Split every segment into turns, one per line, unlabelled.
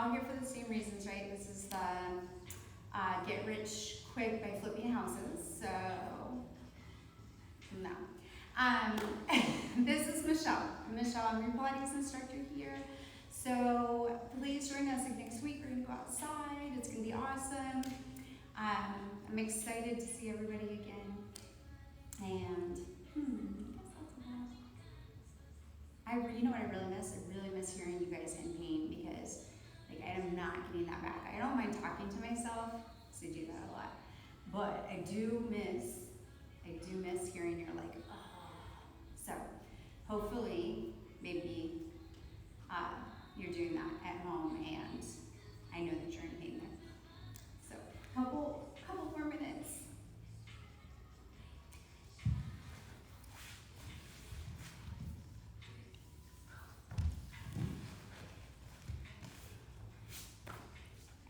all here for the same reasons, right? This is the get rich quick by flipping houses. So, no. This is Michelle. Michelle, I'm your Pilates instructor here. So please join us next week. We're going to go outside. It's going to be awesome. I'm excited to see everybody again. And you know what I really miss? I really miss hearing you guys in pain because like I am not getting that back. I don't mind talking to myself because I do that a lot. But I do miss hearing you're like, oh. So hopefully maybe you're doing that at home and I know that you're in pain there. So couple more minutes.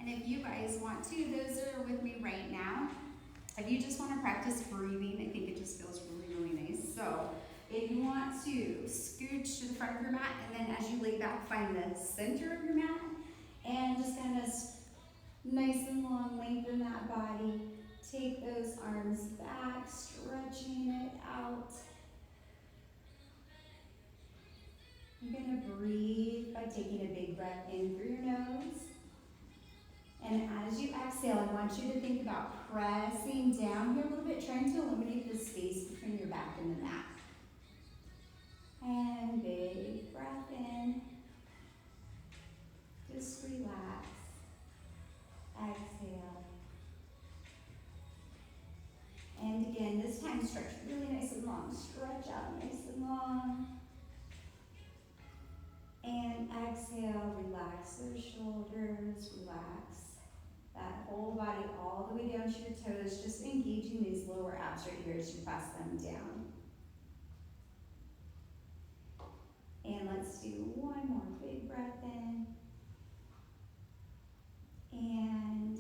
And if you guys want to, those that are with me right now, if you just want to practice breathing, I think it just feels really, really nice. So if you want to scooch to the front of your mat, and then as you lay back, find the center of your mat, and just kind of nice and long, lengthen that body. Take those arms back, stretching it out. You're going to breathe by taking a big breath in through your nose. And as you exhale, I want you to think about pressing down here a little bit, trying to eliminate the space between your back and the mat. And big breath in. Just relax. Exhale. And again, this time stretch really nice and long. Stretch out nice and long. And exhale, relax those shoulders, relax that whole body all the way down to your toes, just engaging these lower abs right here as you press them down. And let's do one more big breath in. And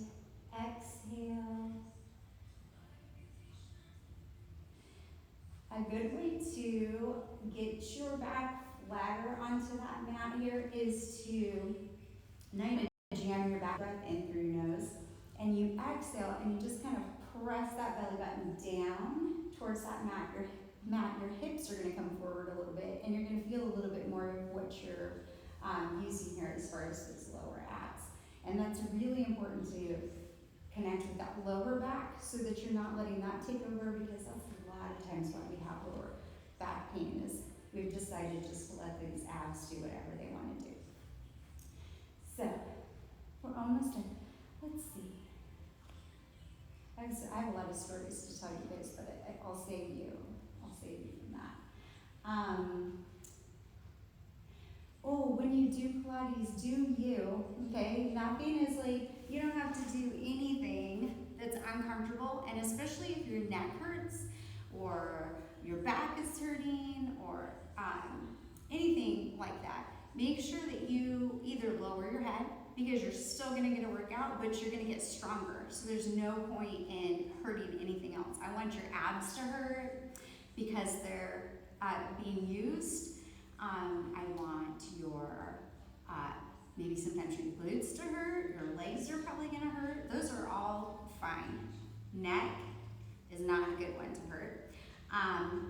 exhale. A good way to get your back flatter onto that mat here is to jam your back breath in through your nose, and you exhale and you just kind of press that belly button down towards that mat. Your hips are going to come forward a little bit, and you're going to feel a little bit more of what you're using here as far as those lower abs. And that's really important to connect with that lower back so that you're not letting that take over, because that's a lot of times why we have lower back pain is we've decided just to let these abs do whatever they want to do. So we're almost done. Let's see. I have a lot of stories to tell you guys, but I'll save you. I'll save you from that. When you do Pilates, do you, okay? Nothing is like, you don't have to do anything that's uncomfortable, and especially if your neck hurts or your back is hurting or anything like that, make sure that you either lower your head, because you're still going to get a workout, but you're going to get stronger. So there's no point in hurting anything else. I want your abs to hurt because they're being used. I want your, maybe sometimes your glutes to hurt, your legs are probably going to hurt. Those are all fine. Neck is not a good one to hurt.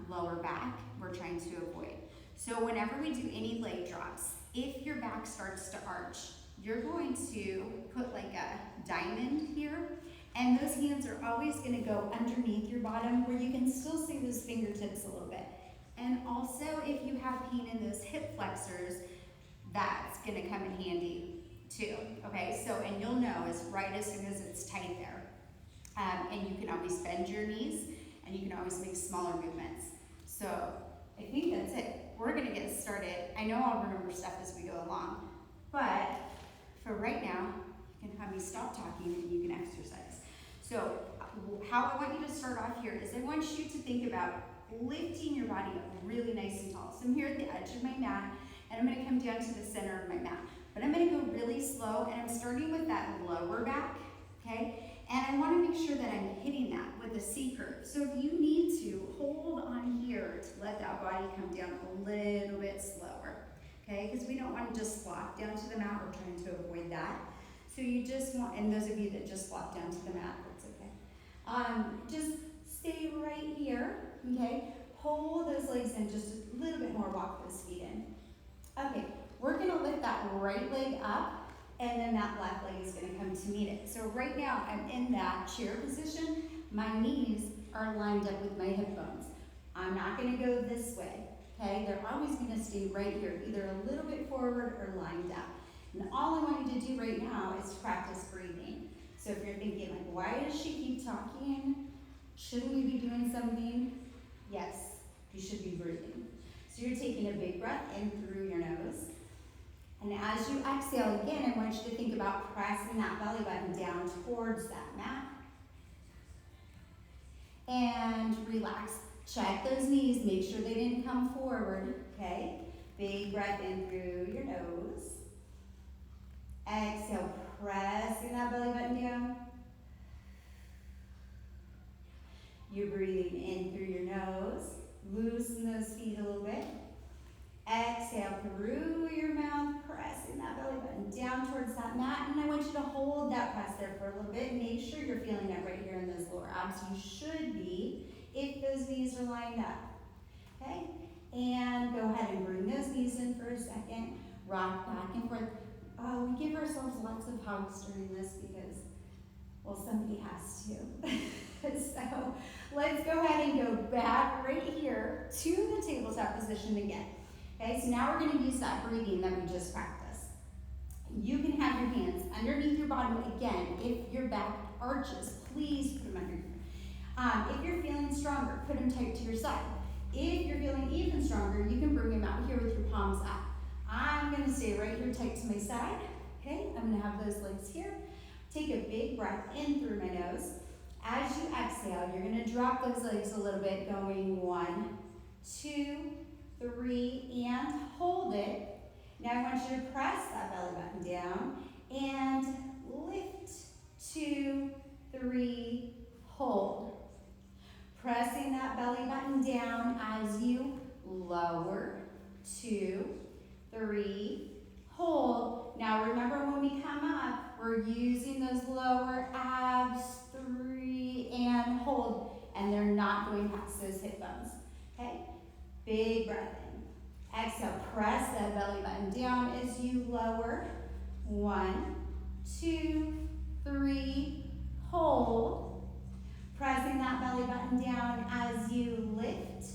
Lower back, we're trying to avoid. So whenever we do any leg drops, if your back starts to arch, you're going to put like a diamond here, and those hands are always going to go underneath your bottom where you can still see those fingertips a little bit. And also, if you have pain in those hip flexors, that's going to come in handy too. Okay, so, and you'll know right as soon as it's tight there. And you can always bend your knees, and you can always make smaller movements. So I think that's it. We're going to get started. I know I'll remember stuff as we go along, but for right now, you can have me stop talking and you can exercise. So how I want you to start off here is I want you to think about lifting your body up really nice and tall. So I'm here at the edge of my mat, and I'm going to come down to the center of my mat. But I'm going to go really slow, and I'm starting with that lower back, okay? And I want to make sure that I'm hitting that with a C curve. So if you need to, hold on here to let that body come down a little bit slower, okay? Because we don't want to just flop down to the mat. We're trying to avoid that. So you just want, and those of you that just flop down to the mat, that's okay. Just stay right here, okay? Pull those legs in just a little bit more, walk those feet in. Okay, we're gonna lift that right leg up, and then that left leg is gonna come to meet it. So right now, I'm in that chair position. My knees are lined up with my hip bones. I'm not gonna go this way, okay? They're always gonna stay right here, either a little bit forward or lined up. And all I want you to do right now is practice breathing. So if you're thinking like, why does she keep talking? Shouldn't we be doing something? Yes, you should be breathing. So you're taking a big breath in through your nose. And as you exhale again, I want you to think about pressing that belly button down towards that mat. And relax. Check those knees, make sure they didn't come forward, okay? Big breath in through your nose. Exhale, pressing that belly button down. You're breathing in through your nose. Loosen those feet a little bit. Exhale through your mouth, pressing that belly button down towards that mat. And I want you to hold that press there for a little bit. Make sure you're feeling it right here in those lower abs. You should be if those knees are lined up. Okay? And go ahead and bring those knees in for a second. Rock back and forth. We give ourselves lots of hugs during this because, well, somebody has to. So let's go ahead and go back right here to the tabletop position again. Okay, so now we're going to use that breathing that we just practiced. You can have your hands underneath your bottom again. If your back arches, please put them under here. If you're feeling stronger, put them tight to your side. If you're feeling even stronger, you can bring them out here with your palms up. I'm going to stay right here tight to my side. Okay, I'm going to have those legs here. Take a big breath in through my nose. As you exhale, you're going to drop those legs a little bit, going 1, 2, 3, and hold it. Now I want you to press that belly button down and lift, 2, 3, hold. Pressing that belly button down as you lower, 2, 3, hold. Now remember when we come up, we're using those lower abs, 3, and hold, and they're not going past those hip bones, okay? Big breath in. Exhale, press that belly button down as you lower, 1, 2, 3, hold. Pressing that belly button down as you lift,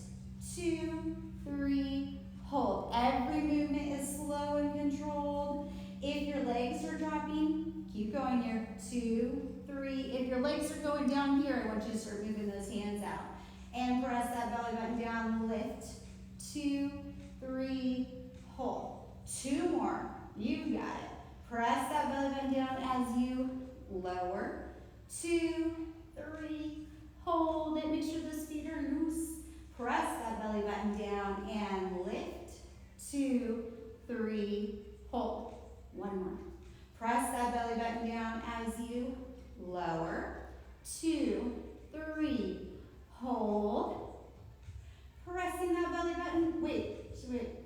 2, 3, hold. Every movement is slow and controlled. If your legs are dropping, keep going here, 2, 3. If your legs are going down here, I want you to start moving those hands out. And press that belly button down, lift, 2, 3, hold. 2 more, you got it. Press that belly button down as you lower, 2, 3, hold it, make sure those feet are loose. Press that belly button down and lift, 2, 3, hold. 1 more. Press that belly button down as you lower, 2, 3, hold. Pressing that belly button. Wait,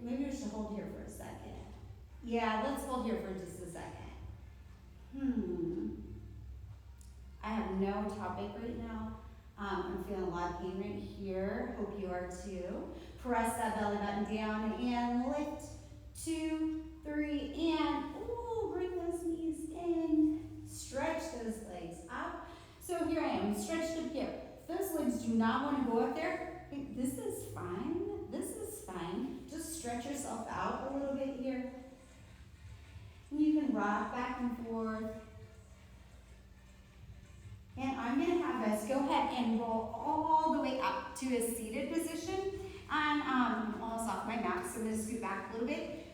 maybe we should hold here for a second. Yeah, let's hold here for just a second. I have no topic right now. I'm feeling a lot of pain right here. Hope you are too. Press that belly button down and lift, 2, 3, and bring those knees in. Stretch those legs up. So here I am, stretched up here. If those legs do not want to go up there, this is fine. This is fine. Just stretch yourself out a little bit here. And you can rock back and forth. And I'm going to have us go ahead and roll all the way up to a seated position. And I'm almost off my mat, so I'm going to scoot back a little bit.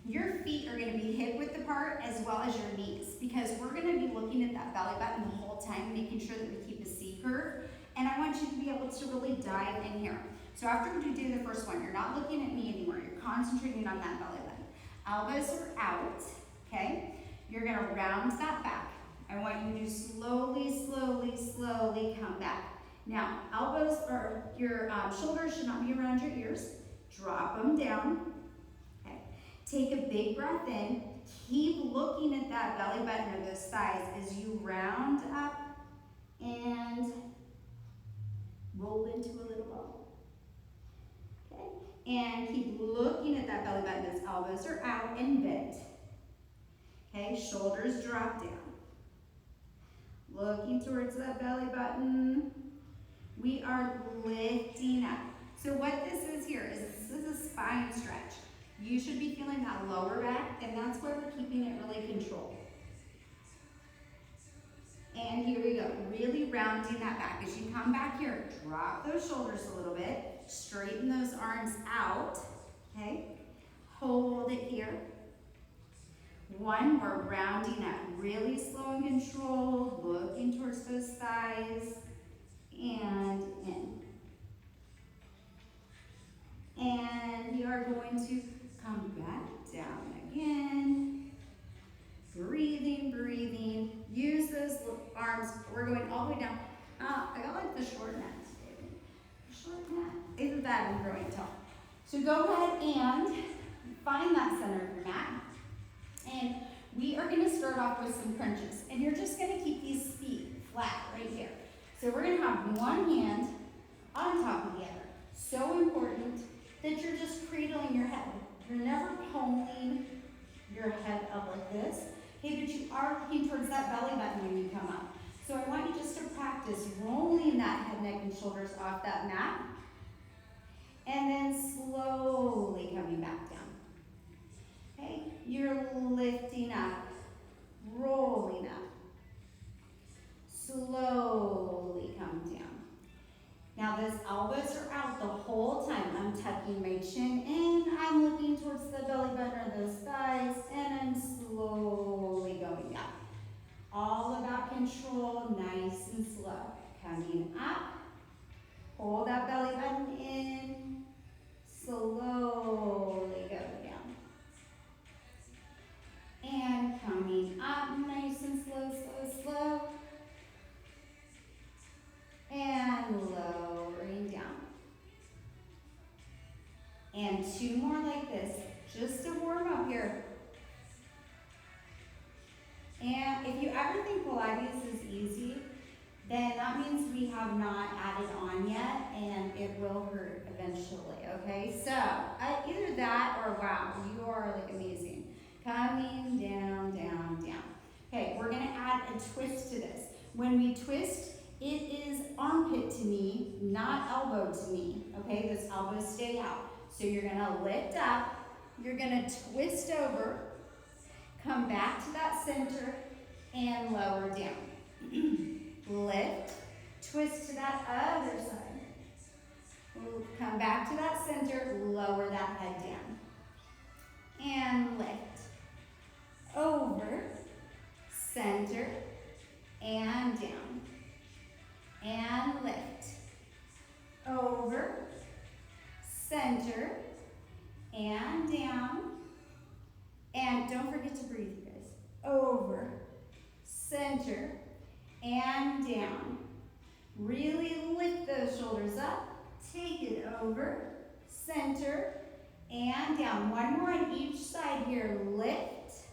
Your feet are going to be hip width apart as well as your knees, because we're going to be looking at that belly button the whole time, making sure that we keep a C curve. And I want you to be able to really dive in here. So after we do the first one, you're not looking at me anymore. You're concentrating on that belly button. Elbows are out, okay? You're going to round that back. I want you to slowly, slowly, slowly come back. Now, elbows or your shoulders should not be around your ears. Drop them down. Okay. Take a big breath in. Keep looking at that belly button or those thighs as you round up and roll into a little ball. Okay? And keep looking at that belly button. Those elbows are out and bent. Okay? Shoulders drop down. Looking towards that belly button. We are lifting up. So what this is here is this is a spine stretch. You should be feeling that lower back, and that's where we're keeping it really controlled. And here we go, really rounding that back. As you come back here, drop those shoulders a little bit, straighten those arms out, okay? Hold it here. One, we're rounding up, really slow and controlled, looking towards those thighs, and in. And you are going to come back down again. Breathing, breathing. Use those arms. We're going all the way down. I got like the short mat today. Short mat. Either that and growing tall. So go ahead and find that center of your mat. And we are going to start off with some crunches. And you're just going to keep these feet flat right here. So we're going to have one hand on top of the other. So important that you're just cradling your head. You're never pulling your head up like this. Okay, but you are looking towards that belly button when you come up. So I want you just to practice rolling that head, neck, and shoulders off that mat. And then slowly coming back down. Okay, you're lifting up, rolling up. Slowly come down. Now those elbows are out the whole time. I'm tucking my chin in. I'm looking towards the belly button or those thighs, and I'm slowly going down. All about control, nice and slow. Coming up. Hold that belly button in. Slowly go down. And coming up, nice and slow, slow, slow. And lowering down. And two more like this, just to warm up here. And if you ever think Pilates is easy, then that means we have not added on yet, and it will hurt eventually, okay? So, either that or wow, you are like amazing. Coming down, down, down. Okay, we're gonna add a twist to this. When we twist, it is armpit to knee, not elbow to knee, okay? Those elbows stay out. So you're gonna lift up, you're gonna twist over, come back to that center, and lower down. Lift, twist to that other side. Come back to that center, lower that head down. And lift. Over, center, and down. And lift. Over, center, and down. And don't forget to breathe, you guys. Over, center, and down. Really lift those shoulders up. Take it over, center, and down. One more on each side here. Lift,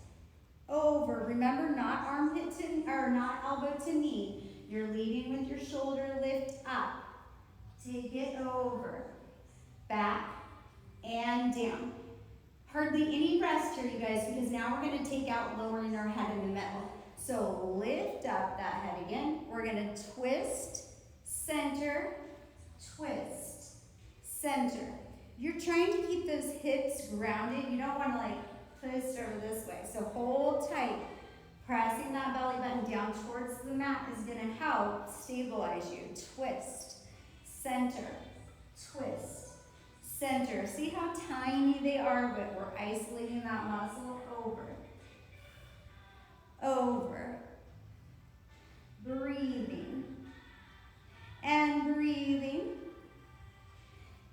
over. Remember, not armpit to, or not elbow to knee. You're leading with your shoulder lift up. Take it over, back, and down. Hardly any rest here, you guys, because now we're going to take out lowering our head in the middle. So lift up that head again. We're going to twist, center, twist, center. You're trying to keep those hips grounded. You don't want to like twist over this way. So hold tight. Pressing that belly button down towards the mat is going to help stabilize you. Twist, center, twist, center. See how tiny they are, but we're isolating that muscle. Over, over, breathing, and breathing,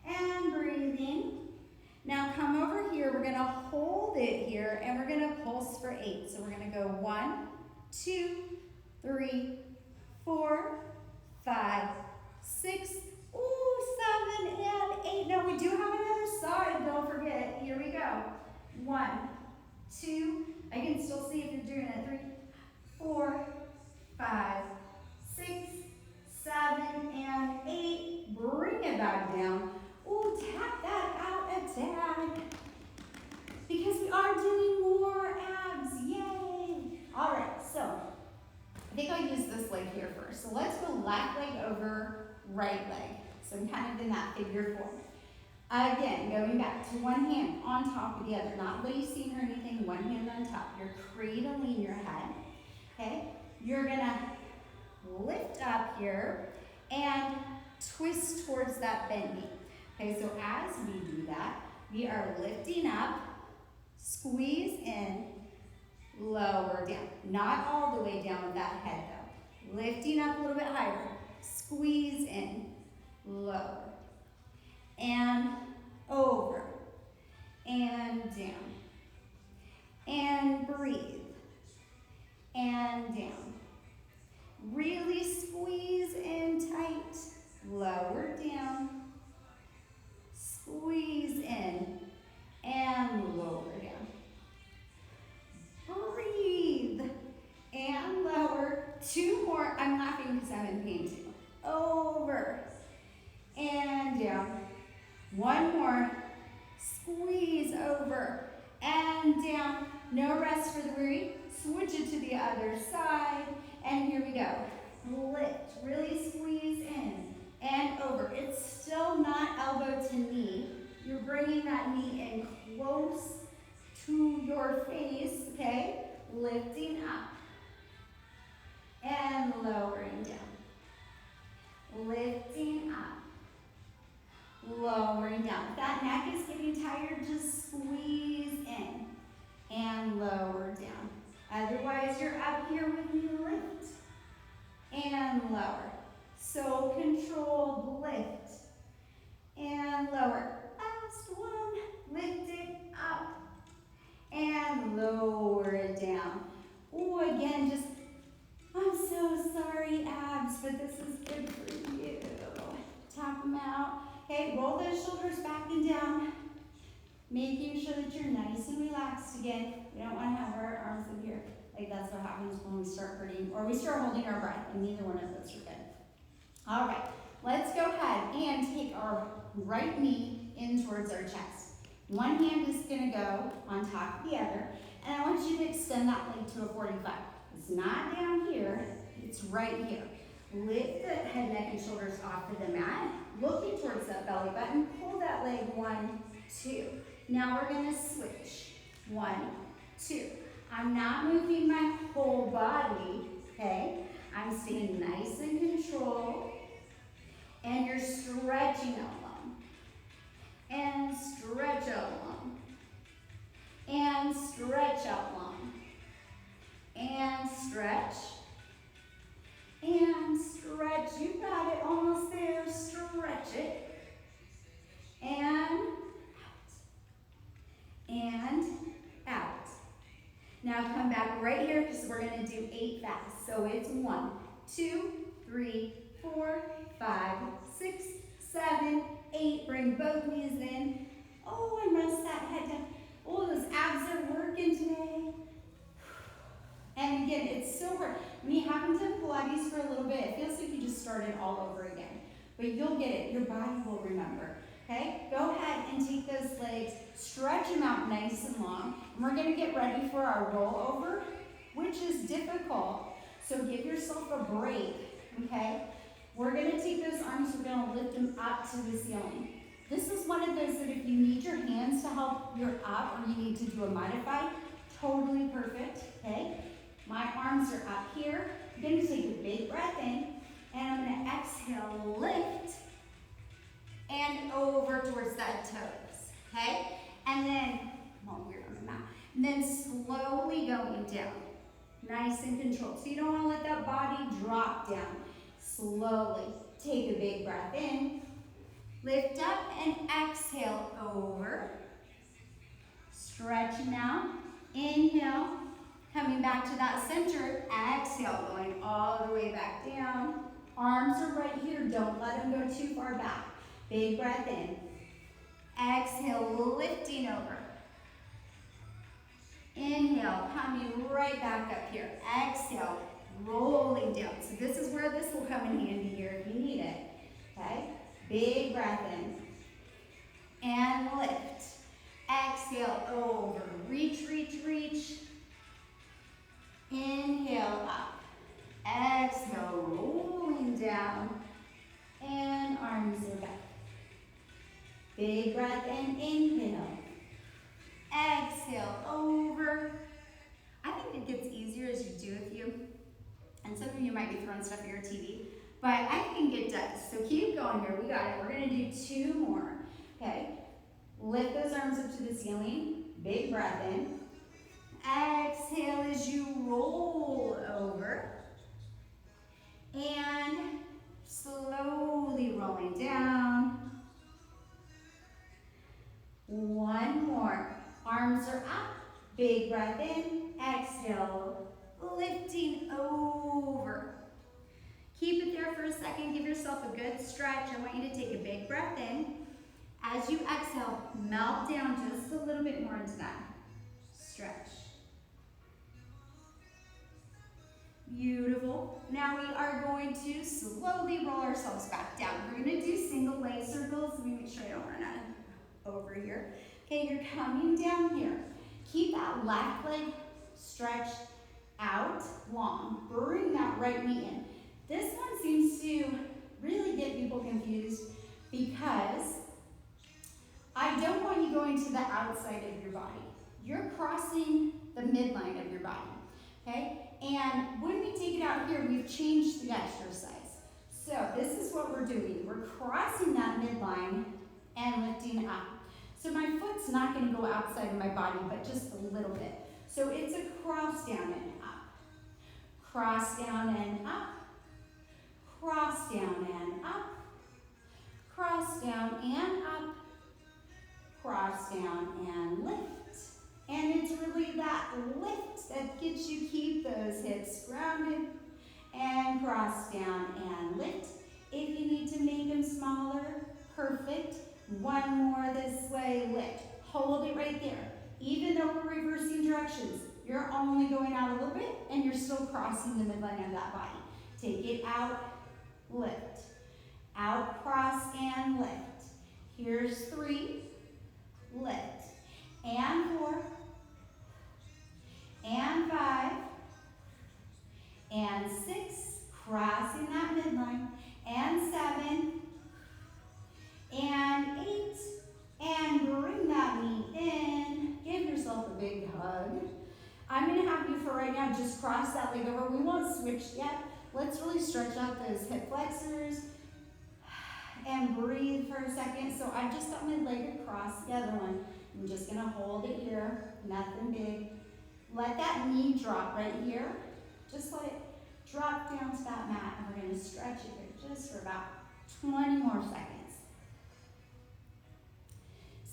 and breathing. Now come over here, we're gonna hold it here, and we're gonna pulse for 8. So we're gonna go 1, 2, 3, 4, 5, 6, 7, and 8. Now we do have another side, don't forget. Here we go. 1, 2. I can still see if you're doing it. 3, 4, 5, 6, 7, and 8. Bring it back down. Ooh, tap that out a tad. Because we are doing more abs. Yay! All right, so I think I'll use this leg here first. So let's go left leg over right leg. So I'm kind of in that figure 4. Again, going back to one hand on top of the other, not lacing or anything, one hand on top. You're cradling your head, okay? You're gonna lift up here and twist towards that bend knee. Okay, so as we do that, we are lifting up, squeeze in, lower down. Not all the way down with that head though. Lifting up a little bit higher, squeeze in, lower, and over, and down, and breathe, and down. Really squeeze in tight, lower down, squeeze in, and lower down. Breathe, and lower. 2 more. I'm laughing because I'm in pain too. Over, and down. 1 more. Squeeze over and down. No rest for the weary. Switch it to the other side. And here we go. Lift. Really squeeze in and over. It's still not elbow to knee. You're bringing that knee in close to your face, okay? Lifting up and lowering down. Lifting up. Lowering down. If that neck is getting tired, just squeeze in and lower down. Otherwise, you're up here with me, lift and lower. So controlled, lift and lower. Last one, lift it up and lower it down. Oh, again, just, I'm so sorry, abs, but this is good for you. Tap them out. Okay, roll those shoulders back and down, making sure that you're nice and relaxed again. We don't want to have our arms in here. Like that's what happens when we start hurting or we start holding our breath, and neither one of those are good. All right, let's go ahead and take our right knee in towards our chest. One hand is going to go on top of the other, and I want you to extend that leg to a 45. It's not down here, it's right here. Lift the head, neck, and shoulders off of the mat, looking towards that belly button. Pull that leg, 1, 2. Now we're going to switch. 1, 2. I'm not moving my whole body, okay? I'm staying nice and controlled. And you're stretching out long. And stretch out long. And stretch out long. And stretch. And stretch. You got it. Almost there. Stretch it. And out. And out. Now come back right here because we're going to do 8 fast. So it's 1, 2, 3, 4, 5, 6, 7, 8. Bring both knees in. Oh, and rest that head down. Oh, those abs are working today. And again, it's so hard. When you haven't done Pilates for a little bit, it feels like you just started all over again. But you'll get it. Your body will remember. Okay? Go ahead and take those legs, stretch them out nice and long. And we're going to get ready for our rollover, which is difficult. So give yourself a break. Okay? We're going to take those arms, we're going to lift them up to the ceiling. This is one of those that if you need your hands to help you're up or you need to do a modified, totally perfect. Okay? My arms are up here. I'm going to take a big breath in, and I'm going to exhale, lift, and over towards that toes, okay? And then, I'm all weird on the mat, and then slowly going down, nice and controlled. So you don't want to let that body drop down. Slowly, take a big breath in, lift up, and exhale over, stretching out, inhale, coming back to that center, exhale, going all the way back down. Arms are right here, don't let them go too far back. Big breath in. Exhale, lifting over. Inhale, coming right back up here. Exhale, rolling down. So this is where this will come in handy here if you need it. Okay? Big breath in. And lift. Exhale, over. Reach, reach, reach. Inhale, up. Exhale, rolling down. And arms are back. Big breath in, inhale. Exhale, over. I think it gets easier as you do a few. And some of you might be throwing stuff at your TV, but I think it does. So keep going here, we got it. We're gonna do 2 more, okay? Lift those arms up to the ceiling, big breath in. Exhale as you roll over. And slowly rolling down. 1 more. Arms are up. Big breath in. Exhale. Lifting over. Keep it there for a second. Give yourself a good stretch. I want you to take a big breath in. As you exhale, melt down just a little bit more into that. Stretch. Beautiful. Now we are going to slowly roll ourselves back down. We're going to do single leg circles. Let me make sure I don't run out of over here. Okay, you're coming down here. Keep that left leg stretched out long. Bring that right knee in. This one seems to really get people confused because I don't want you going to the outside of your body. You're crossing the midline of your body, okay? And when we take it out here, we've changed the exercise. So this is what we're doing. We're crossing that midline and lifting up. So my foot's not going to go outside of my body, but just a little bit. So it's a cross down and up. Cross down and up. Cross down and up. Cross down and up. Cross down and lift. And it's really that lift that gets you keep those hips grounded. And cross down and lift. If you need to make them smaller, perfect. 1 more this way, lift. Hold it right there. Even though we're reversing directions, you're only going out a little bit and you're still crossing the midline of that body. Take it out, lift. Out, cross, and lift. Here's 3, lift. And 4, and 5, and 6, crossing that midline, and 7, and 8, and bring that knee in. Give yourself a big hug. I'm going to have you for right now just cross that leg over. We won't switch yet. Let's really stretch out those hip flexors and breathe for a second. So I just got my leg across the other one. I'm just going to hold it here, nothing big. Let that knee drop right here. Just let it drop down to that mat, and we're going to stretch it here just for about 20 more seconds.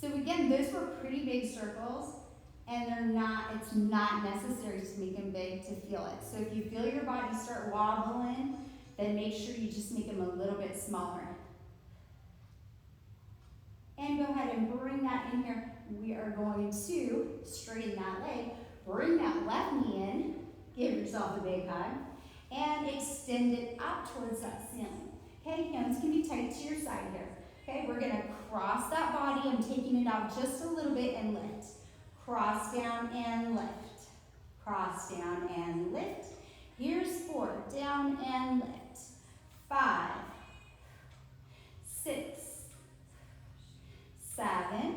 So again, those were pretty big circles, and it's not necessary to make them big to feel it. So if you feel your body start wobbling, then make sure you just make them a little bit smaller. And go ahead and bring that in here. We are going to straighten that leg, bring that left knee in, give yourself a big hug, and extend it up towards that ceiling. Okay, hands can be tight to your side here. Okay, we're gonna cross that body. I'm taking it out just a little bit and lift. Cross down and lift. Cross down and lift. Here's 4, down and lift. 5, 6, 7,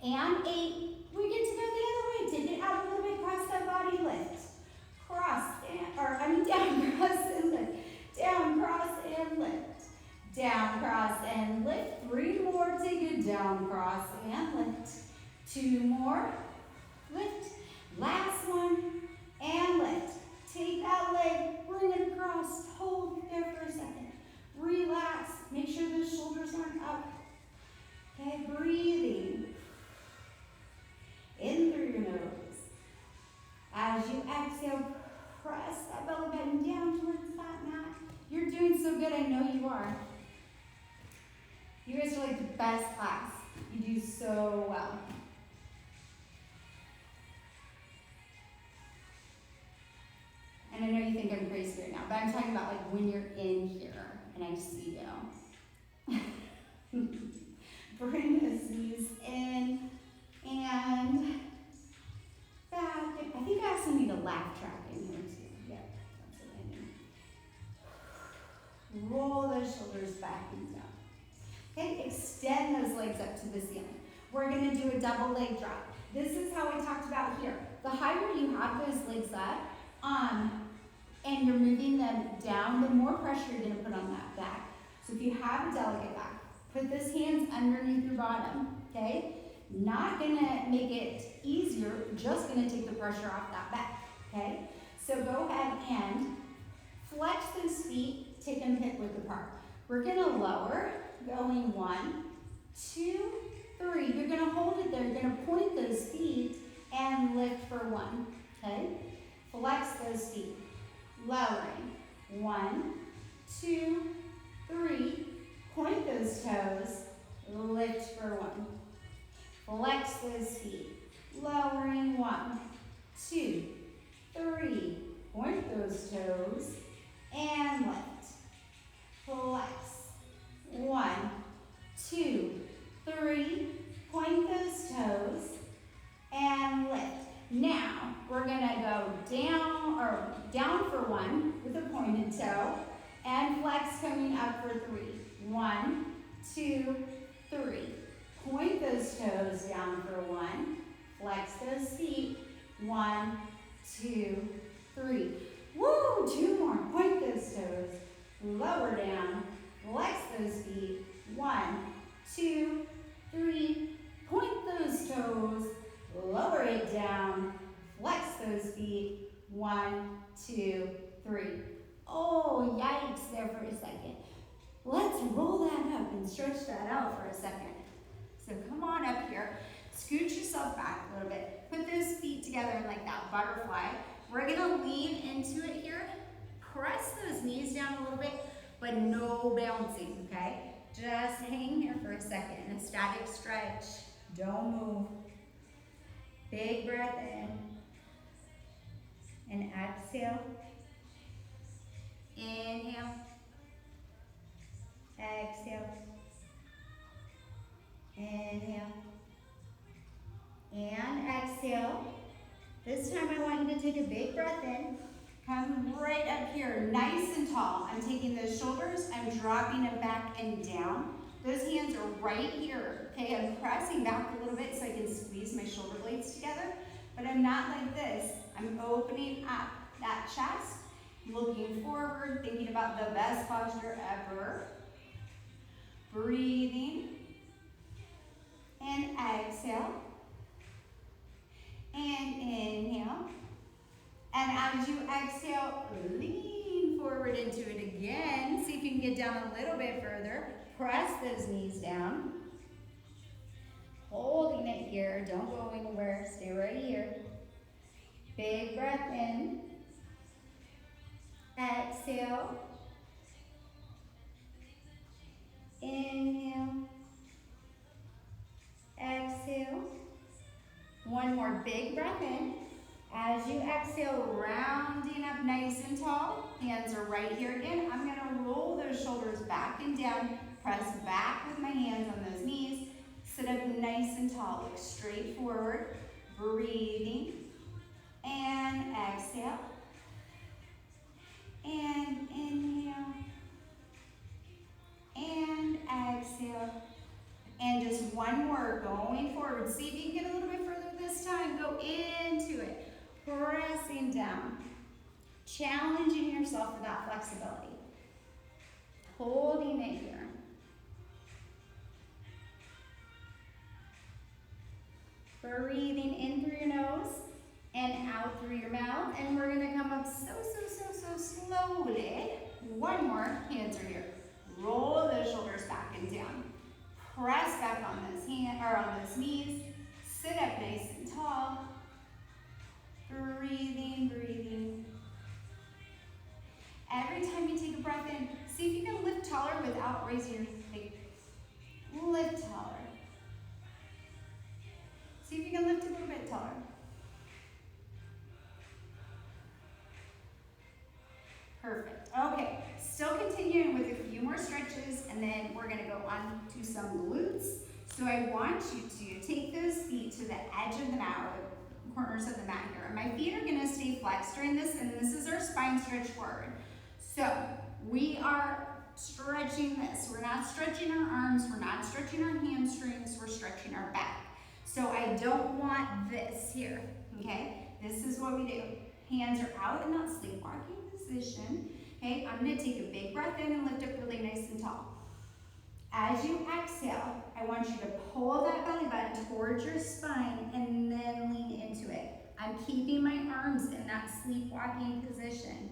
and 8. We get to go the other way. Take it out a little bit, cross that body, lift. Cross, down, cross and lift. Down, cross and lift. Down, cross and lift. 3 more, take it down, cross and lift. 2 more, lift. Last one, and lift. Take that leg, bring it across, hold it there for a second. Relax, make sure those shoulders aren't up. Okay, breathing in through your nose. As you exhale, press that belly button down towards that mat. You're doing so good, I know you are. You guys are like the best class. You do so well. I'm talking about like when you're in here and I see you. Bring those knees in and back. I think I also need a laugh track in here too. Yeah, that's what I need. Roll those shoulders back and down. Okay, extend those legs up to the ceiling. We're gonna do a double leg drop. This is how I talked about here. The higher you have those legs up, and you're moving them down, the more pressure you're gonna put on that back. So if you have a delicate back, put those hands underneath your bottom, okay? Not gonna make it easier, just gonna take the pressure off that back, okay? So go ahead and flex those feet, take them hip width apart. We're gonna lower, going 1, 2, 3. You're gonna hold it there, you're gonna point those feet and lift for 1, okay? Flex those feet, lowering, 1, 2, 3. Point those toes, lift for 1. Flex those feet, lowering, 1, 2, 3. Point those toes and lift. Flex, 1, 2, 3. Point those toes and lift. Now we're gonna go down for 1 with a pointed toe and flex coming up for 3. 1, 2, 3. Point those toes down for 1. Flex those feet. 1, 2, 3. Woo! 2 more. Point those toes. Lower down. Flex those feet. 1, 2, 3. Point those toes. Lower it down. Flex those feet. 1, 2, 3. Oh, yikes there for a second. Let's roll that up and stretch that out for a second. So come on up here. Scooch yourself back a little bit. Put those feet together in like that butterfly. We're gonna lean into it here. Press those knees down a little bit, but no bouncing, okay? Just hang here for a second. A static stretch. Don't move. Big breath in. And exhale. Inhale. Exhale. Inhale. And exhale. This time I want you to take a big breath in. Come right up here, nice and tall. I'm taking those shoulders, I'm dropping them back and down. Those hands are right here, okay? I'm pressing back a little bit so I can squeeze my shoulder blades together, but I'm not like this. I'm opening up that chest, looking forward, thinking about the best posture ever. Breathing. And exhale. And inhale. And as you exhale, lean forward into it again. See if you can get down a little bit further. Press those knees down. Holding it here. Don't go anywhere. Stay right here. Big breath in. Exhale. Inhale. Exhale. One more big breath in. As you exhale, rounding up nice and tall. Hands are right here again. I'm going to roll those shoulders back and down. Press back with my hands on those knees. Sit up nice and tall. Look straight forward. Breathing. And exhale. And inhale. And exhale. And just one more, going forward. See if you can get a little bit further this time. Go into it. Pressing down. Challenging yourself for that flexibility. Holding it here. Breathing in through your nose and out through your mouth. And we're going to come up so slowly. One more. Hands are here. Roll those shoulders back and down. Press back on those hands or on those knees. Sit up nice and tall. Breathing, breathing. Every time you take a breath in, see if you can lift taller without raising your feet. Lift taller. See if you can lift a little bit taller. Perfect. and then we're gonna go on to some glutes. So I want you to take those feet to the edge of the mat, or the corners of the mat here. And my feet are gonna stay flexed during this, and this is our spine stretch forward. So we are stretching this. We're not stretching our arms, we're not stretching our hamstrings, we're stretching our back. So I don't want this here, okay? This is what we do. Hands are out in that sleepwalking position. Okay, I'm gonna take a big breath in and lift up really nice and tall. As you exhale, I want you to pull that belly button towards your spine and then lean into it. I'm keeping my arms in that sleepwalking position.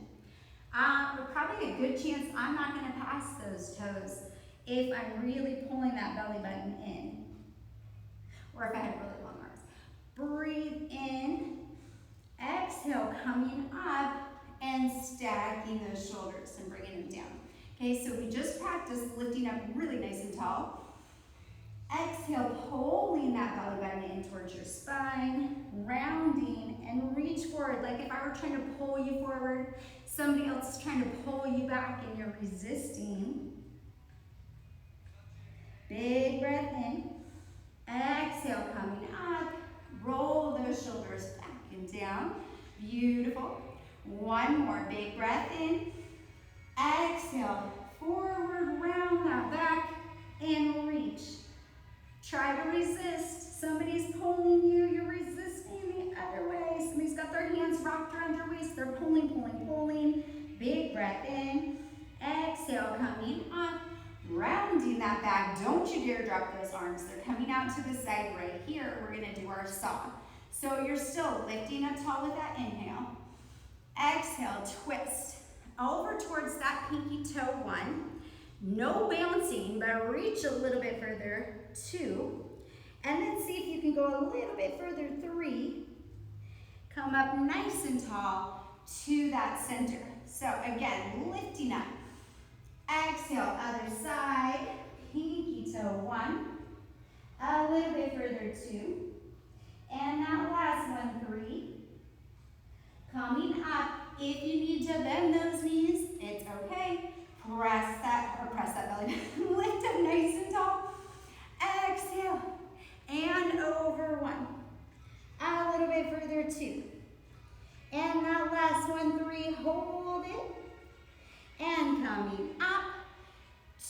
Probably a good chance I'm not gonna pass those toes if I'm really pulling that belly button in, or if I have really long arms. Breathe in, exhale, coming up and stacking those shoulders and bringing them down. Okay, so we just practiced lifting up really nice and tall. Exhale, pulling that belly button in towards your spine, rounding and reach forward. Like if I were trying to pull you forward, somebody else is trying to pull you back and you're resisting. Big breath in. Exhale, coming up. Roll those shoulders back and down. Beautiful. One more big breath in. Exhale, forward, round that back, and reach. Try to resist. Somebody's pulling you, you're resisting the other way. Somebody's got their hands wrapped around your waist, they're pulling, pulling, pulling. Big breath in. Exhale, coming up, rounding that back. Don't you dare drop those arms. They're coming out to the side right here. We're gonna do our saw. So you're still lifting up tall with that inhale. Exhale, twist over towards that pinky toe one. No bouncing, but reach a little bit further, 2. And then see if you can go a little bit further, 3. Come up nice and tall to that center. So again, lifting up. Exhale, other side, pinky toe 1. A little bit further, 2. And that last one, 3. Coming up, if you need to bend those knees, it's okay. Press that belly button. Lift up nice and tall. Exhale, and over 1. A little bit further, 2. And that last one, 3, hold it. And coming up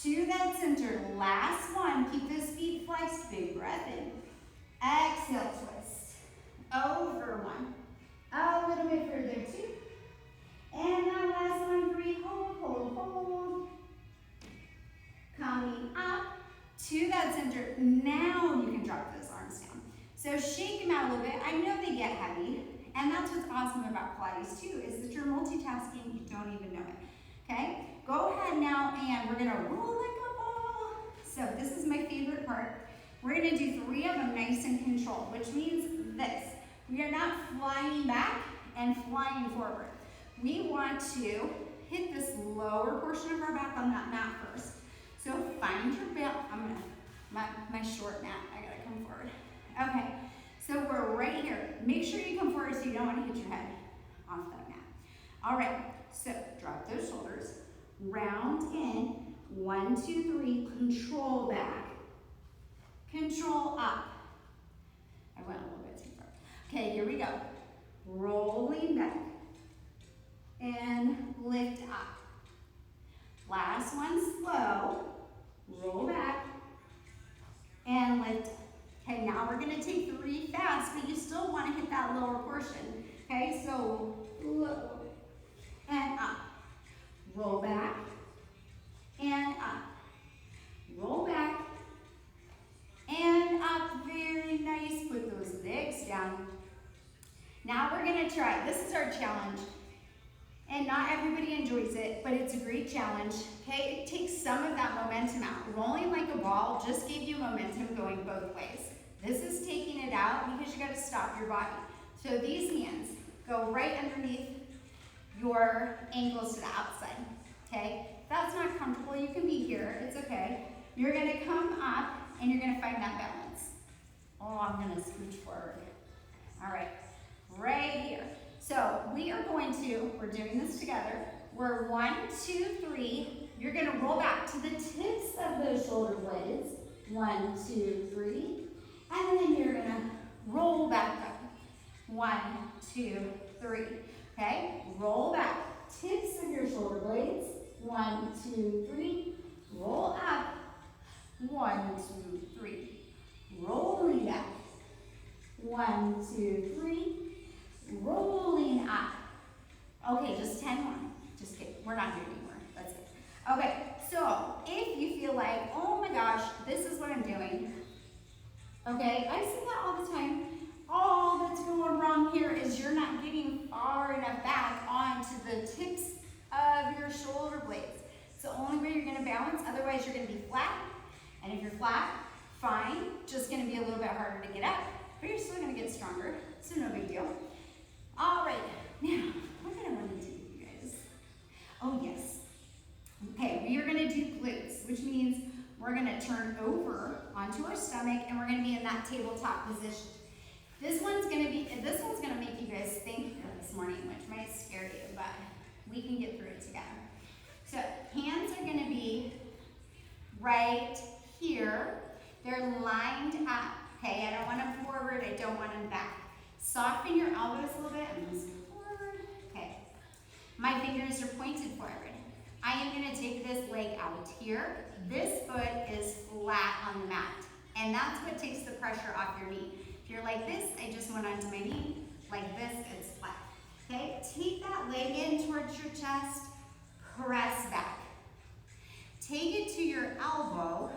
to that center. Last one, keep those feet flexed, big breath in. Exhale, twist. Over 1. A little bit further, 2. And that last one, 3, hold, hold, hold. Coming up to that center. Now you can drop those arms down. So shake them out a little bit. I know they get heavy, and that's what's awesome about Pilates too, is that you're multitasking, you don't even know it. Okay? Go ahead now, and we're gonna roll like a ball. So this is my favorite part. We're gonna do 3 of them nice and controlled, which means this. We are not flying back and flying forward. We want to hit this lower portion of our back on that mat first. So find your belt. My short mat, I gotta come forward. Okay, so we're right here. Make sure you come forward so you don't want to hit your head off that mat. All right, so drop those shoulders. Round in, 1, 2, 3, control back. Control up. I went a little bit too far. Okay, here we go. Rolling back. And lift up. Last one, slow. Roll back. And lift up. Okay, now we're gonna take 3 fast, but you still wanna hit that lower portion. Okay, so low and up. Roll back and up. Roll back and up. Very nice. Put those legs down. Now we're gonna try, this is our challenge. And not everybody enjoys it, but it's a great challenge. Okay, it takes some of that momentum out. Rolling like a ball just gave you momentum going both ways. This is taking it out because you gotta stop your body. So these hands go right underneath your ankles to the outside, okay? If that's not comfortable, you can be here, it's okay. You're gonna come up and you're gonna find that balance. Oh, I'm gonna scooch forward. All right, right here. So we are going to, we're doing this together. We're 1, 2, 3. You're gonna roll back to the tips of those shoulder blades. 1, 2, 3. And then you're gonna roll back up. 1, 2, 3. Okay, roll back. Tips of your shoulder blades. 1, 2, 3. Roll up. 1, 2, 3. Rolling back. 1, 2, 3. Rolling up. Okay, just 10 more. Just kidding. We're not doing anymore. That's it. Okay, so if you feel like, oh my gosh, this is what I'm doing. Okay, I see that all the time. All that's going wrong here is you're not getting far enough back onto the tips of your shoulder blades. It's the only way you're gonna balance, otherwise you're gonna be flat. And if you're flat, fine, just gonna be a little bit harder to get up, but you're still gonna get stronger, so no big deal. All right, now, what did I want to do with you guys? Oh yes. Okay, we are gonna do glutes, which means we're gonna turn over onto our stomach and we're gonna be in that tabletop position. This one's gonna make you guys think this morning, which might scare you, but we can get through it together. So hands are gonna be right here. They're lined up, okay? I don't want them forward, I don't want them back. Soften your elbows a little bit and move forward. Okay. My fingers are pointed forward. I am gonna take this leg out here. This foot is flat on the mat. And that's what takes the pressure off your knee. If you're like this, I just went onto my knee. Like this, it's flat. Okay, take that leg in towards your chest, press back. Take it to your elbow,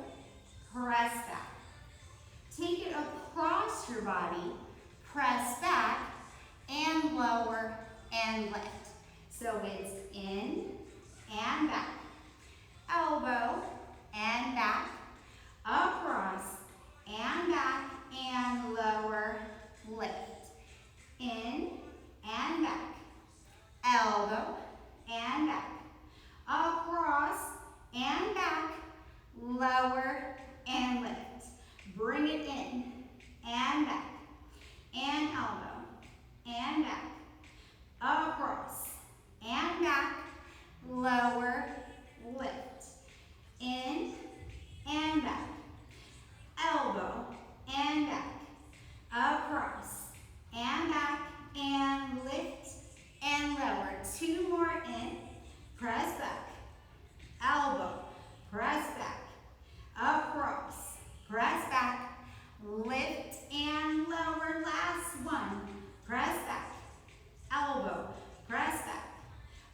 press back. Take it across your body, press back, and lower and lift. So it's in and back, elbow and back, across and back, and lower, lift. In and back, elbow and back, across and back, lower and lift. Bring it in and back, and elbow and back, across and back, lower, lift. In and back, elbow and back, across and back, and lift and lower. 2 more in, press back, elbow, press back, across, press back, lift and lower. Last one, press back, elbow, press back,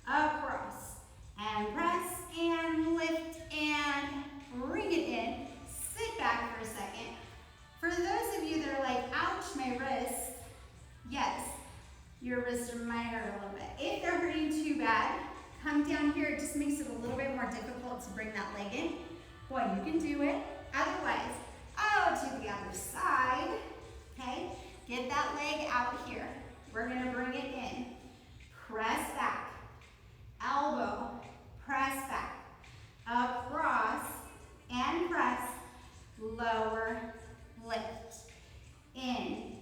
across, and press and lift and bring it in. Sit back for a second. For those of you that are like, ouch, my wrist, yes, your wrists might hurt a little bit. If they're hurting too bad, come down here. It just makes it a little bit more difficult to bring that leg in. Boy, you can do it. Otherwise, to the other side, okay? Get that leg out here. We're gonna bring it in. Press back, elbow, press back, across, and press, lower, lift. In,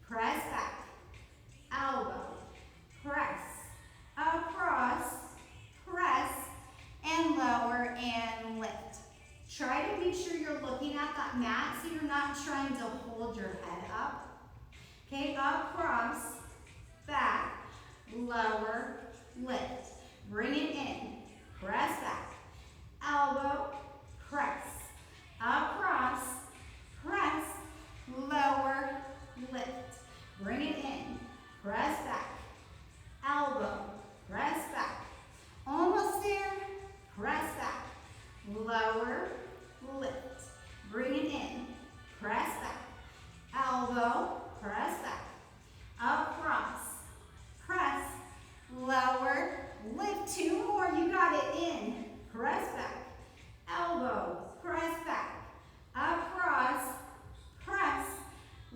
press back, elbow, press, across, press, and lower, and lift. Try to make sure you're looking at that mat so you're not trying to hold your head up. Okay, across, back, lower, lift. Bring it in, press back, elbow, press, across, press, lower, lift. Bring it in, press back, elbow, press back. Almost there, press back, lower, lift. Bring it in, press back, elbow, press back, across, press, lower, lift. 2 more, you got it. In, press back, elbow, press back, across, press,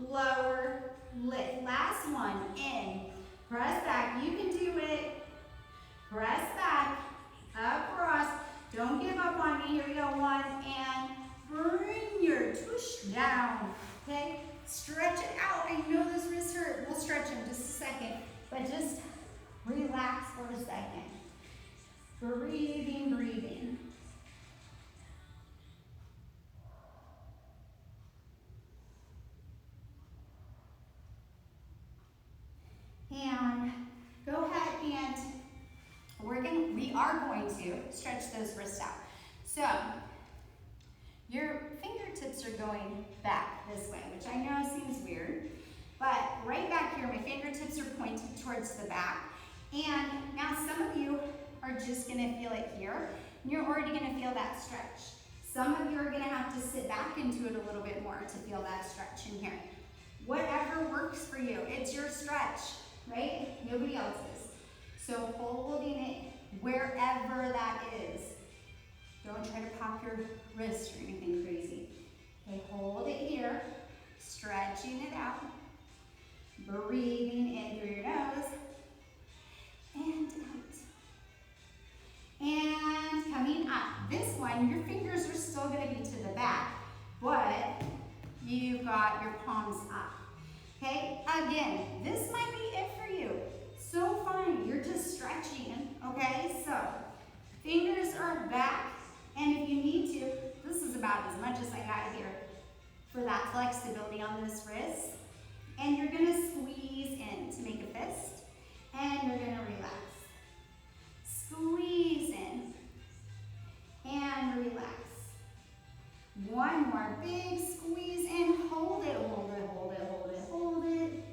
lower, lift. Last one, in, press back, you can do it. Press back, across. Don't give up on me. Here we go. 1, and bring your tush down. Okay? Stretch it out. I know this wrist hurt. We'll stretch in just a second, but just relax for a second. Breathing, breathing. are going to stretch those wrists out. So your fingertips are going back this way, which I know seems weird, but right back here, my fingertips are pointed towards the back. And now some of you are just gonna feel it here, and you're already gonna feel that stretch. Some of you are gonna have to sit back into it a little bit more to feel that stretch in here. Whatever works for you, it's your stretch, right? Nobody else's. So holding it wherever that is. Don't try to pop your wrist or anything crazy. Okay, hold it here, stretching it out, breathing in through your nose, and out. And coming up. This one, your fingers are still gonna be to the back, but you've got your palms up. Okay, again, this might be it for you. So fine, you're just stretching, okay? So, fingers are back, and if you need to, this is about as much as I got here for that flexibility on this wrist. And you're gonna squeeze in to make a fist, and you're gonna relax. Squeeze in, and relax. One more big squeeze in, hold it, hold it, hold it, hold it, hold it.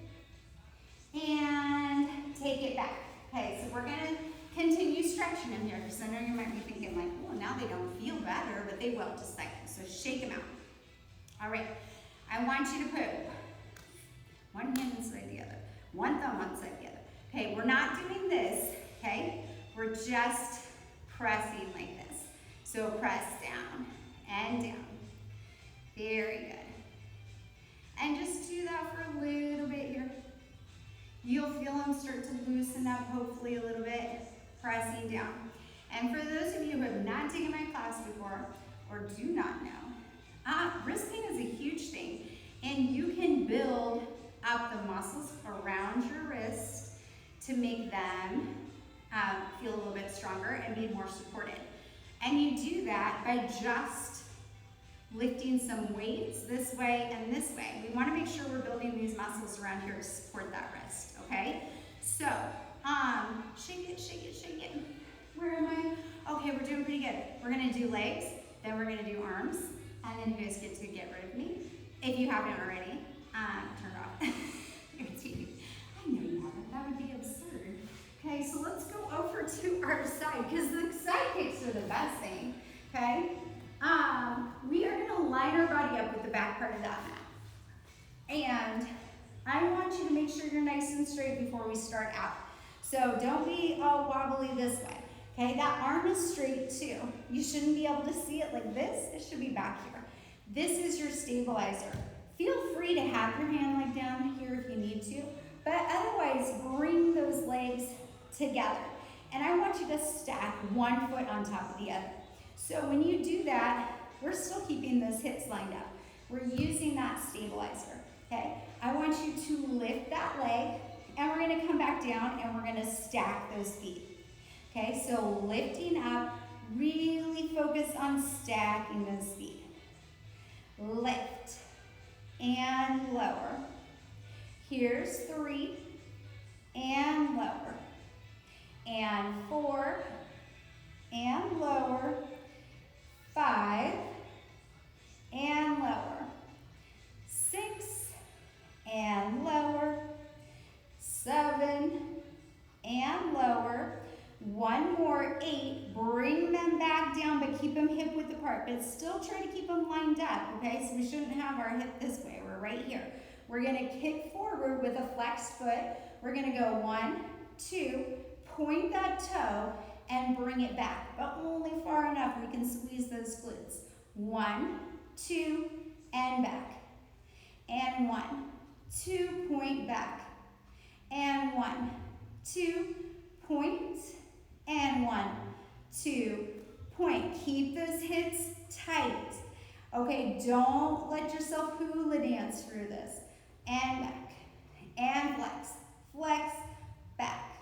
And take it back. Okay, so we're gonna continue stretching them here, because I know you might be thinking like, well, now they don't feel better, but they will, just like this. So shake them out. All right, I want you to put one hand inside the other, one thumb inside the other. Okay, we're not doing this, okay? We're just pressing like this. So press down and down. Very good. And just do that for a little bit here. You'll feel them start to loosen up, hopefully a little bit, pressing down. And for those of you who have not taken my class before or do not know, wrist pain is a huge thing, and you can build up the muscles around your wrist to make them feel a little bit stronger and be more supported. And you do that by just lifting some weights this way and this way. We want to make sure we're building these muscles around here to support that wrist, okay? So, shake it, shake it, shake it. Where am I? Okay, we're doing pretty good. We're gonna do legs, then we're gonna do arms, and then you guys get to get rid of me. If you haven't already, turn it off. Your TV. I know you haven't, that would be absurd. Okay, so let's go over to our side, because the side kicks are the best thing, okay? We are gonna line our body up with the back part of that mat. And I want you to make sure you're nice and straight before we start out. So don't be all wobbly this way, okay? That arm is straight too. You shouldn't be able to see it like this. It should be back here. This is your stabilizer. Feel free to have your hand like down here if you need to, but otherwise bring those legs together. And I want you to stack one foot on top of the other. So when you do that, we're still keeping those hips lined up. We're using that stabilizer, okay? I want you to lift that leg, and we're gonna come back down and we're gonna stack those feet. Okay, so lifting up, really focus on stacking those feet. Lift and lower. Here's 3 and lower. And 4 and lower. 5 and lower. 6 and lower. 7 and lower. One more, 8. Bring them back down, but keep them hip width apart. But still try to keep them lined up, okay? So we shouldn't have our hip this way. We're right here. We're gonna kick forward with a flexed foot. We're gonna go 1, 2, point that toe, and bring it back, but only far enough we can squeeze those glutes. 1, 2, and back. And 1, 2, point back. And 1, 2, point. And 1, 2, point. Keep those hips tight. Okay, don't let yourself hula dance through this. And back. And flex. Flex, back.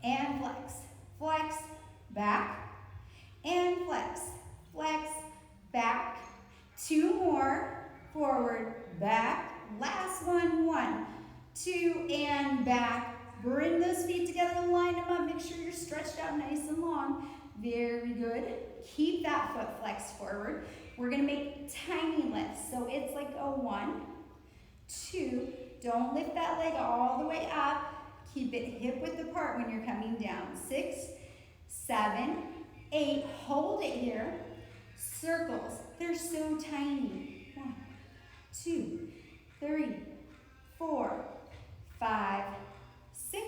And flex. Flex, back. And flex. Flex, back. 2 more. Forward, back. Last one. 1, 2, and back. Bring those feet together, line them up. Make sure you're stretched out nice and long. Very good. Keep that foot flexed forward. We're gonna make tiny lifts. So it's like a 1, 2. Don't lift that leg all the way up. Keep it hip width apart when you're coming down. 6, 7, 8. Hold it here. Circles. They're so tiny. 1, 2, 3, 4, 5, 6,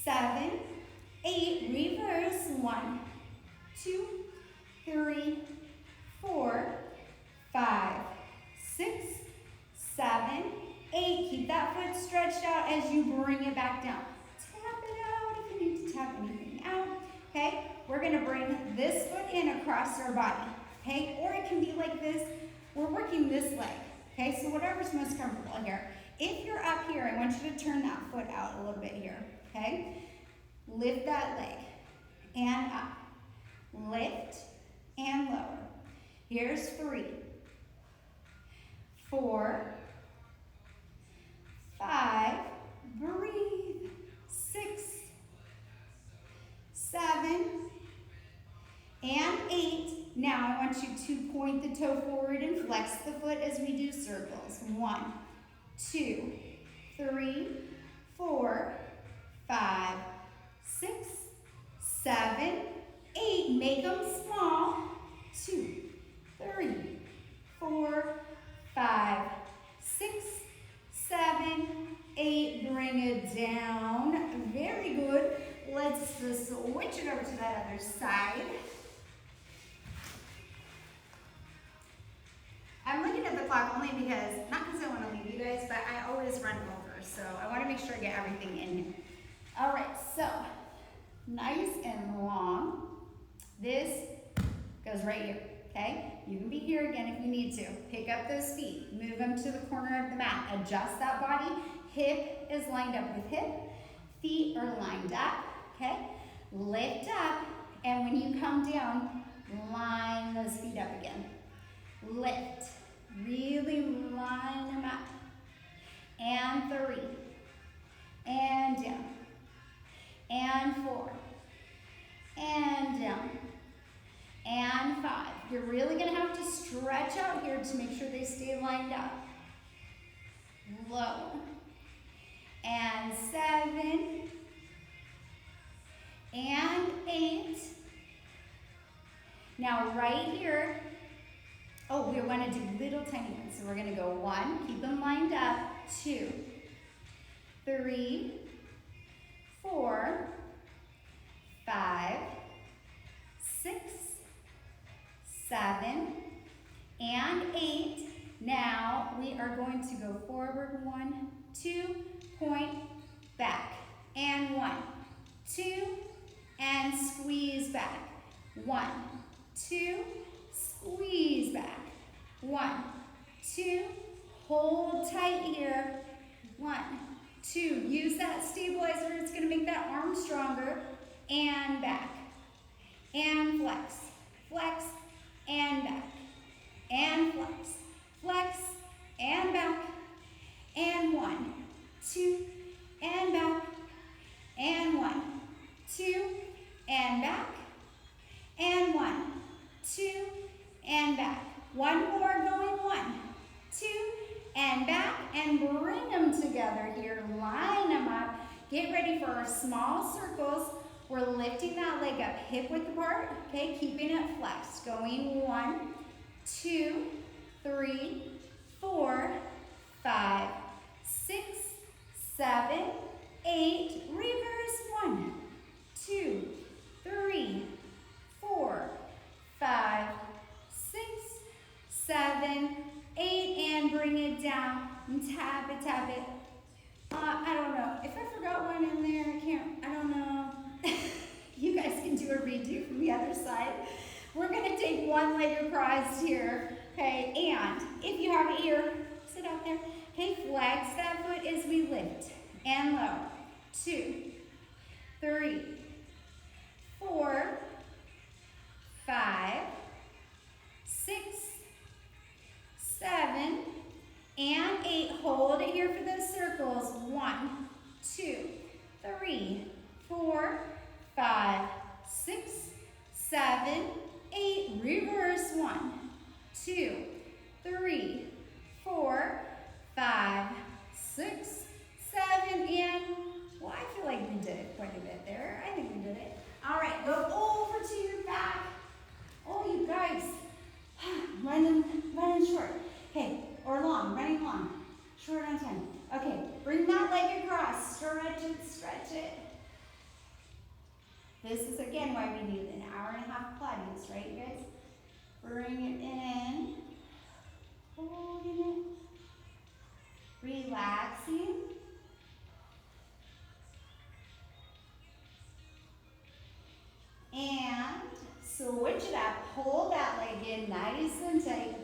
7, 8. Reverse. 1, 2, 3, 4, 5, 6, 7, 8. Keep that foot stretched out as you bring it back down. Tap it out if you need to tap anything out. Okay? We're going to bring this foot in across our body. Okay? Or it can be like this. We're working this leg. Okay? So whatever's most comfortable here. If you're up here, I want you to turn that foot out a little bit here. Okay? Lift that leg and up. Lift and lower. Here's 3, 4, 5, breathe, 6, 7, and 8. Now I want you to point the toe forward and flex the foot as we do circles. 1, 2, 3, 4, 5, 6, 7, 8. Make them small. 2, 3, 4, 5, 6, 7, 8. Bring it down. Very good. Let's just switch it over to that other side. I'm looking at the clock only because, not because I want to leave you guys, but I always run over. So I want to make sure I get everything in here. All right, so nice and long. This goes right here, okay? You can be here again if you need to. Pick up those feet, move them to the corner of the mat. Adjust that body. Hip is lined up with hip. Feet are lined up, okay? Lift up, and when you come down, line those feet up again. Lift. Really line them up. And 3. And down. And 4. And down. And 5. You're really going to have to stretch out here to make sure they stay lined up. Low. And 7. And 8. Now right here, oh, we want to do little tiny ones. So we're going to go 1, keep them lined up. 2, 3, 4, 5, 6, 7, and 8. Now we are going to go forward. 1, 2, point, back. And 1, 2, and squeeze back. 1, 2, squeeze back. 1, 2, hold tight here. 1, 2, use that stabilizer. It's going to make that arm stronger. And back. And flex. Flex and back. And flex. Flex and back. And 1, 2, and back. And 1, 2, and back. And 1, 2, and back. One more going. 1, 2, and back. And bring them together here. Line them up. Get ready for our small circles. We're lifting that leg up hip width apart. Okay, keeping it flexed. Going 1, 2, 3, 4, 5, 6, 7, 8. Reverse. 1, 2, 3, 4, 5, 6, 7, 8. And bring it down. And tap it, tap it. I don't know. If I forgot one in there, I don't know. You guys can do a redo from the other side. We're going to take one leg across here. Okay, and if you have it here, sit out there. Okay, flex that foot as we lift and low. 2, 3, 4, 5, 6, 7, and 8. Hold it here for those circles. 1, 2, 3, 4, 5, 6, 7, 8. Reverse. 1, 2, 3, 4, 5, 6, 7, and well, I feel like we did it quite a bit there. I think we did it. All right, go over to your back. Oh, you guys, running short. Okay, or long, running long. Short on 10. Okay, bring that leg across. Stretch it, stretch it. This is again why we need an hour and a half Pilates, right, you guys? Bring it in. Holding it. Relaxing. And switch it up. Hold that leg in nice and tight.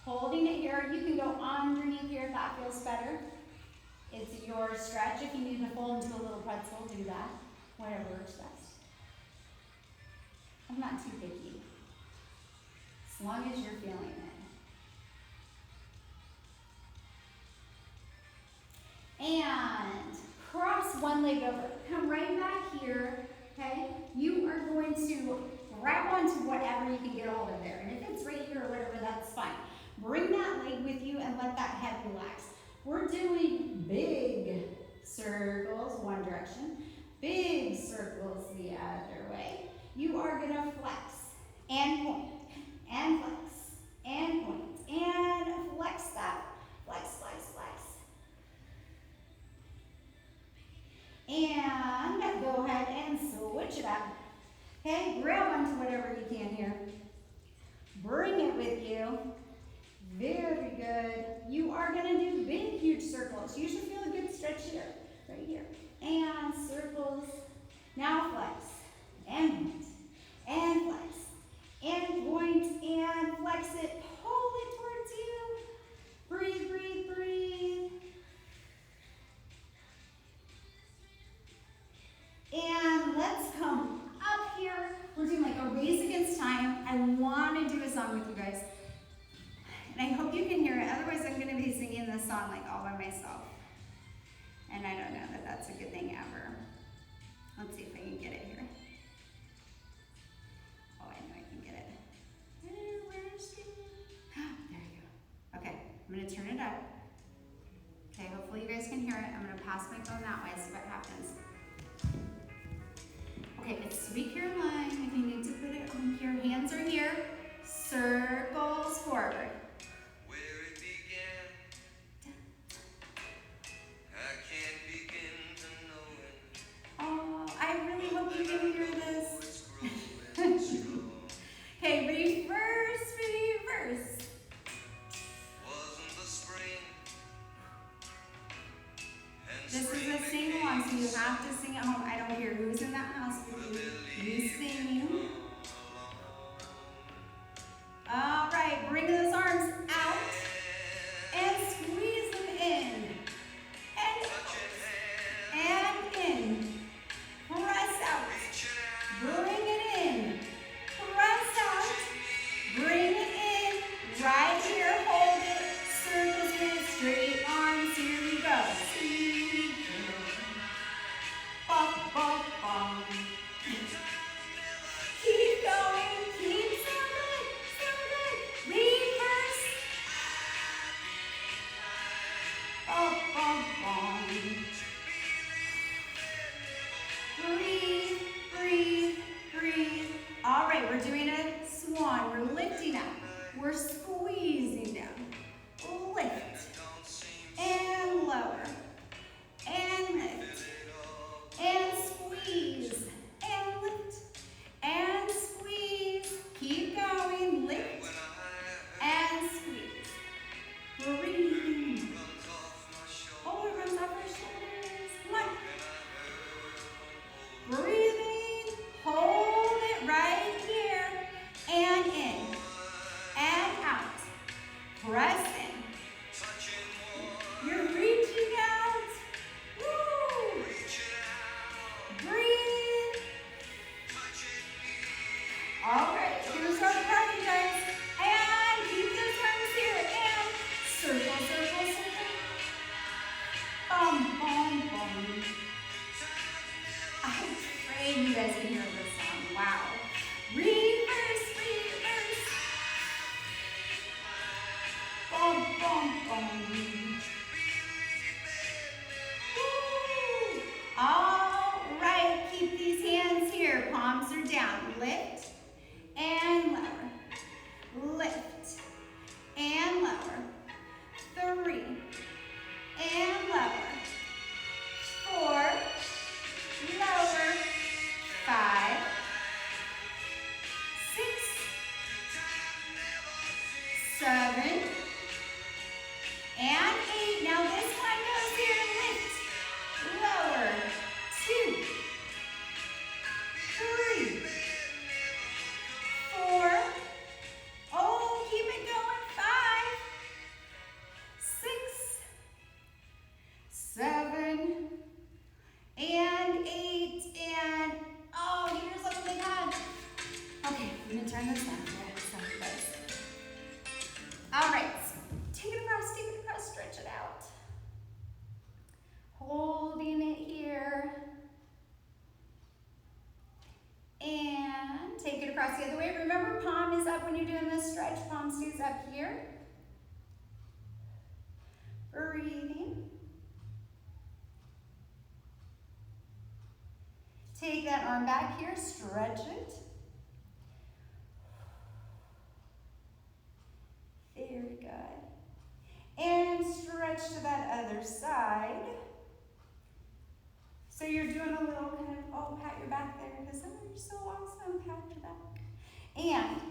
Holding it here. You can go underneath here if that feels better. It's your stretch. If you need to fold into a little pretzel, do that. Whatever works best. I'm not too picky. As long as you're feeling it. And cross one leg over. Come right back here, okay? You are going to grab onto whatever you can get a hold of there. And if it's right here or whatever, that's fine. Bring that leg with you and let that head relax. We're doing big circles one direction, big circles the other way. You are going to flex and point and flex and point and flex that. Flex, flex, flex. And go ahead and switch it up. Okay, grab onto whatever you can here. Bring it with you. Very good. You are going to do big, huge circles. You should feel a good stretch here, right here. And circles. Now flex. And point. And flex. And point. And flex it. Pull it towards you. Breathe, breathe, breathe. And let's come up here. We're doing like a race against time. I want to do a song with you guys. And I hope you can hear it. Otherwise, I'm going to be singing this song like all by myself. And I don't know that that's a good thing ever. Let's see if I can get it here. Oh, I know I can get it. Where's it? There you go. Okay, I'm going to turn it up. Okay, hopefully you guys can hear it. I'm going to pass my phone that way, see what happens. Okay, it's Sweet Caroline. If you need to put it on here, hands are here. Circles forward. Oh, I really hope you can hear this. Okay, reverse, reverse. This is a sing along, so you have to sing at home. I don't care who's in that house with you. You singing. All right, bring those arms out and squeeze them in. And in. Press out. Bring it in. Press out. Bring it in. Right here. Hold it. Circles with straight arms. Here we go. Here we go. Bum, bum, bum. Keep going. Keep so good. So good. Reverse. Bum, bum, bum. Breathe, breathe, breathe. All right, we're doing a swan. We're lifting up. We're squeezing down. Lift. palm stays up here. Breathing. Take that arm back here, stretch it. Very good. And stretch to that other side. So you're doing a little kind of, oh, pat your back there, because some of you are so awesome, pat your back. And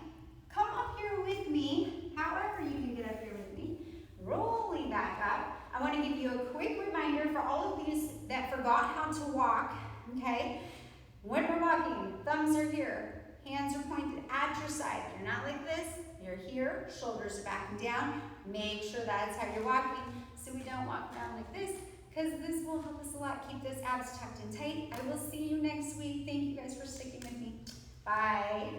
come up here with me, however you can get up here with me, rolling back up. I want to give you a quick reminder for all of these that forgot how to walk, okay? When we're walking, thumbs are here, hands are pointed at your side. You're not like this, you're here, shoulders are back and down. Make sure that's how you're walking so we don't walk around like this, because this will help us a lot keep those abs tucked in tight. I will see you next week. Thank you guys for sticking with me. Bye.